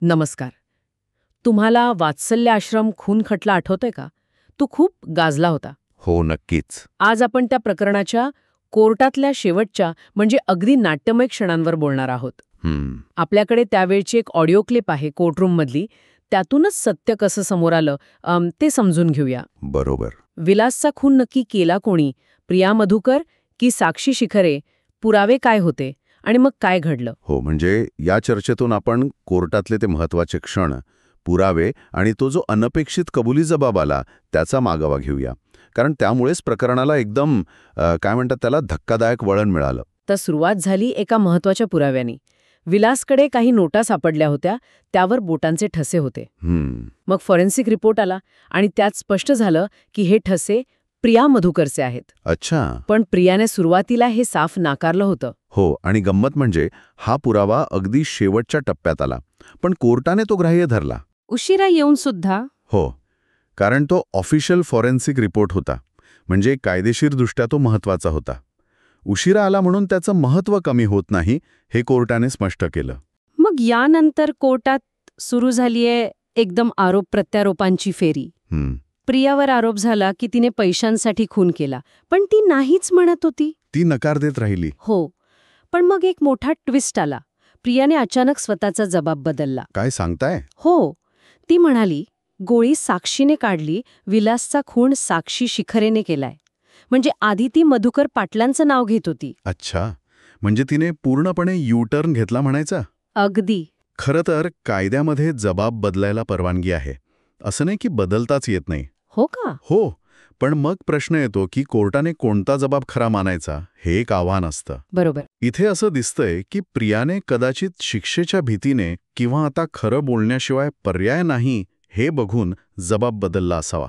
नमस्कार. तुम्हाला वात्सल्य आश्रम खून खटला आठवतोय का? तो खूप गाजला होता. हो, नक्कीच. आज आपण त्या प्रकरणाच्या कोर्टातल्या शेवटच्या म्हणजे अगदी नाट्यमय क्षणांवर बोलणार आहोत. आपल्याकडे त्यावेळची एक ऑडिओ क्लिप आहे कोर्टरूममधली. त्यातूनच सत्य कसं समोर आलं ते समजून घेऊया. बरोबर. विलासचा खून नक्की केला कोणी? प्रिया मधुकर की साक्षी शिखरे? पुरावे काय होते आणि मग काय घडलं? हो, म्हणजे या चर्चेतून आपण कोर्टातले ते महत्वाचे क्षण, पुरावे आणि तो जो अनपेक्षित कबुली जबाब आला त्याचा मागोवा घेऊया. कारण त्यामुळेच प्रकरणाला एकदम काय म्हणतात त्याला धक्कादायक वळण मिळालं. तर सुरुवात झाली एका महत्वाच्या पुराव्यानी. विलासकडे काही नोटा सापडल्या होत्या, त्यावर बोटांचे ठसे होते. मग फॉरेन्सिक रिपोर्ट आला आणि त्यात स्पष्ट झालं की हे ठसे प्रिया मधुकरचे आहेत. अच्छा. पण प्रियाने सुरुवातीला हे साफ नाकारलं होतं. हो, आणि गंमत म्हणजे हा पुरावा अगदी शेवटच्या टप्प्यात आला, पण कोर्टाने तो ग्राह्य धरला. उशिरा येऊन सुद्धा? हो, कारण तो ऑफिशियल फॉरेन्सिक रिपोर्ट होता, म्हणजे कायदेशीरदृष्ट्या तो महत्वाचा होता. उशिरा आला म्हणून त्याचं महत्त्व कमी होत नाही, हे कोर्टाने स्पष्ट केलं. मग यानंतर कोर्टात सुरू झालीये एकदम आरोप प्रत्यारोपांची फेरी. प्रियावर आरोप झाला की तिने पैशांसाठी खून केला, पण ती नाहीच म्हणत होती. ती नकार देत राहिली. हो, पण मग एक मोठा ट्विस्ट आला. प्रियाने अचानक स्वतःचा जबाब बदलला. काय सांगताय? हो, ती म्हणाली गोळी साक्षीने काढली, विलासचा खून साक्षी शिखरेने केलाय. म्हणजे आधी ती मधुकर पाटलांचं नाव घेत होती. अच्छा, म्हणजे तिने पूर्णपणे यू-टर्न घेतला म्हणायचा? अगदी. खरं तर कायद्यामध्ये जबाब बदलायला परवानगी आहे, असं नाही की बदलताच येत नाही. हो का? हो, पण मग प्रश्न येतो की कोर्टाने कोणता जबाब खरा मानायचा, हे एक आव्हान असतं. बरोबर. इथे असं दिसतंय की प्रियाने कदाचित शिक्षेच्या भीतीने किंवा आता खरं बोलण्याशिवाय पर्याय नाही हे बघून जबाब बदलला असावा.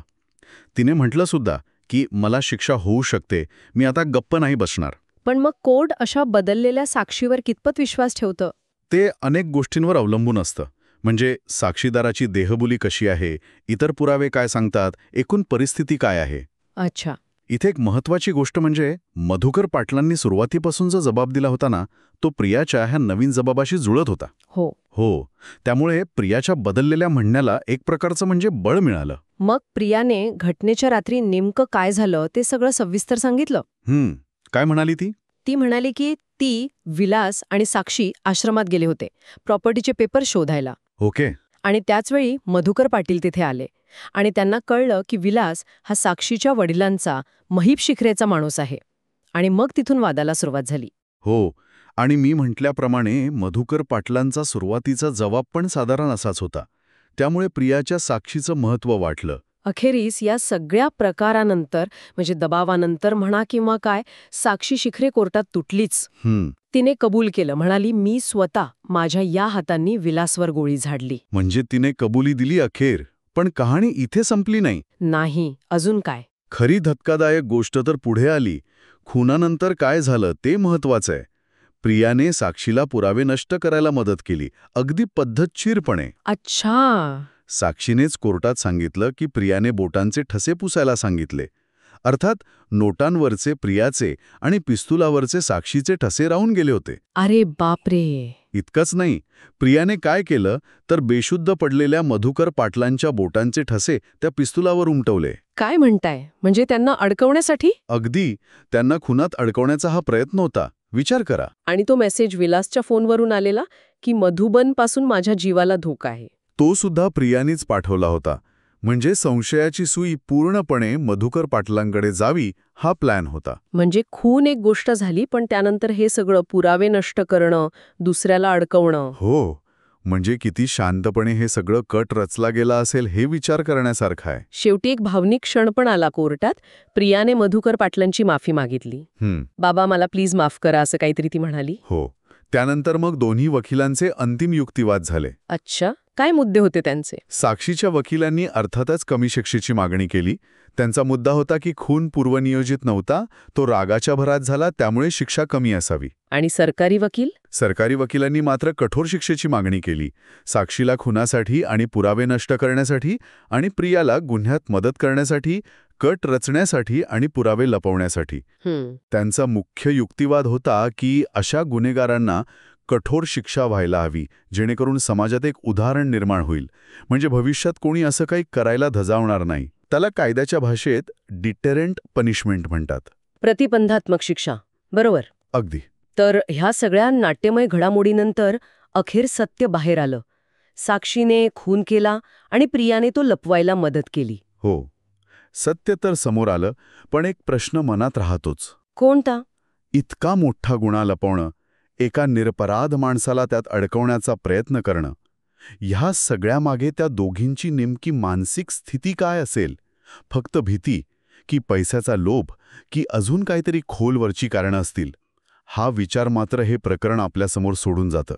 तिने म्हटलं सुद्धा की मला शिक्षा होऊ शकते, मी आता गप्प नाही बसणार. पण मग कोर्ट अशा बदललेल्या साक्षीवर कितपत विश्वास ठेवतं? ते अनेक गोष्टींवर अवलंबून असतं. म्हणजे साक्षीदाराची देहबोली कशी आहे, इतर पुरावे काय सांगतात, एकूण परिस्थिती काय आहे. अच्छा. इथे एक महत्वाची गोष्ट म्हणजे मधुकर पाटलांनी सुरुवातीपासून जो जबाब दिला होता ना, तो प्रियाच्या ह्या नवीन जबाबाशी जुळत होता. हो. हो, त्यामुळे प्रियाच्या बदललेल्या म्हणण्याला एक प्रकारचं म्हणजे बळ मिळालं. मग प्रियाने घटनेच्या रात्री नेमकं काय झालं ते सगळं सविस्तर सांगितलं. काय म्हणाली ती? ती म्हणाली की ती, विलास आणि साक्षी आश्रमात गेले होते प्रॉपर्टीचे पेपर शोधायला. ओके. आणि त्याचवेळी मधुकर पाटील तिथे आले आणि त्यांना कळलं की विलास हा साक्षीच्या वडिलांचा, महीप शिखरेचा माणूस आहे. आणि मग तिथून वादाला सुरुवात झाली. हो, आणि मी म्हटल्याप्रमाणे मधुकर पाटलांचा सुरुवातीचा जबाब पण साधारण असाच होता. त्यामुळे प्रियाच्या साक्षीचं महत्त्व वाटलं. अखेरीस या सगळ्या प्रकारानंतर म्हणजे दबावानंतर म्हणा किंवा काय, साक्षी शिखरे कोर्टात तुटलीच. तिने कबूल केलं, म्हणाली मी स्वतः माझ्या या हातांनी विलासवर गोळी झाडली. म्हणजे तिने कबुली दिली अखेर. पण कहाणी इथे संपली नाही. नाही, अजून काय. खरी धक्कादायक गोष्ट तर पुढे आली. खुनानंतर काय झालं ते महत्वाचं आहे. प्रियाने साक्षीला पुरावे नष्ट करायला मदत केली, अगदी पद्धतशीरपणे. अच्छा. साक्षीनेच कोर्टात सांगितलं की प्रियाने बोटांचे ठसे पुसायला सांगितले. अर्थात नोटांवरचे प्रियाचे आणि पिस्तुलावरचे साक्षीचे ठसे राहून गेले होते. अरे बापरे. इतकंच नाही, प्रियाने काय केलं तर बेशुद्ध पडलेल्या मधुकर पाटलांच्या बोटांचे ठसे त्या पिस्तुलावर उमटवले. काय म्हणताय? म्हणजे त्यांना अडकवण्यासाठी? अगदी, त्यांना खुनात अडकवण्याचा हा प्रयत्न होता. विचार करा. आणि तो मेसेज विलासच्या फोनवरून आलेला की मधुबन पासून माझ्या जीवाला धोका आहे. तो सुद्धा प्रियानीच पाठवला होता. म्हणजे संशयाची सुई पूर्णपणे मधुकर पाटलांकडे जावी हा प्लॅन होता. म्हणजे खून एक गोष्ट झाली, पण त्यानंतर हे सगळं पुरावे नष्ट करणं, दुसऱ्याला अडकवणं. हो, म्हणजे किती शांतपणे हे सगळं कट रचला गेला असेल हे विचार करण्यासारखं आहे. शेवटी एक भावनिक क्षण पण आला कोर्टात. प्रियाने मधुकर पाटलांची माफी मागितली. बाबा मला प्लीज माफ करा असं काहीतरी ती म्हणाली. हो, त्यानंतर मग दोन्ही वकिलांचे अंतिम युक्तिवाद झाले. अच्छा, काय मुद्दे होते त्यांचे? साक्षीच्या वकिलांनी अर्थातच कमी शिक्षेची मागणी केली. त्यांचा मुद्दा होता की खून पूर्वनियोजित नव्हता, तो रागाच्या भरात झाला, त्यामुळे शिक्षा कमी असावी. आणि सरकारी वकील? सरकारी वकिलांनी मात्र कठोर शिक्षेची मागणी केली. साक्षीला खुनासाठी आणि पुरावे नष्ट करण्यासाठी आणि प्रियाला गुन्ह्यात मदत करण्यासाठी, कट रचण्यासाठी आणि पुरावे लपवण्यासाठी. त्यांचा मुख्य युक्तिवाद होता की अशा गुन्हेगारांना कठोर शिक्षा व्हायला हवी, जेणेकरून समाजात एक उदाहरण निर्माण होईल. म्हणजे भविष्यात कोणी असं काही करायला धजावणार नाही. त्याला कायद्याच्या भाषेत डिटेरंट पनिशमेंट म्हणतात. प्रतिबंधात्मक शिक्षा. बरोबर. अगदी. तर ह्या सगळ्या नाट्यमय घडामोडीनंतर अखेर सत्य बाहेर आलं. साक्षीने खून केला आणि प्रियाने तो लपवायला मदत केली. हो, सत्य तर समोर आलं, पण एक प्रश्न मनात राहतोच. कोणता? इतका मोठा गुन्हा लपवणं, एका निरपराध माणसाला त्यात अडकवण्याचा प्रयत्न करणं, ह्या सगळ्यामागे त्या दोघींची नेमकी मानसिक स्थिती काय असेल? फक्त भीती, की पैशाचा लोभ, की अजून काहीतरी खोलवरची कारणं असतील? हा विचार मात्र हे प्रकरण आपल्यासमोर सोडून जातं.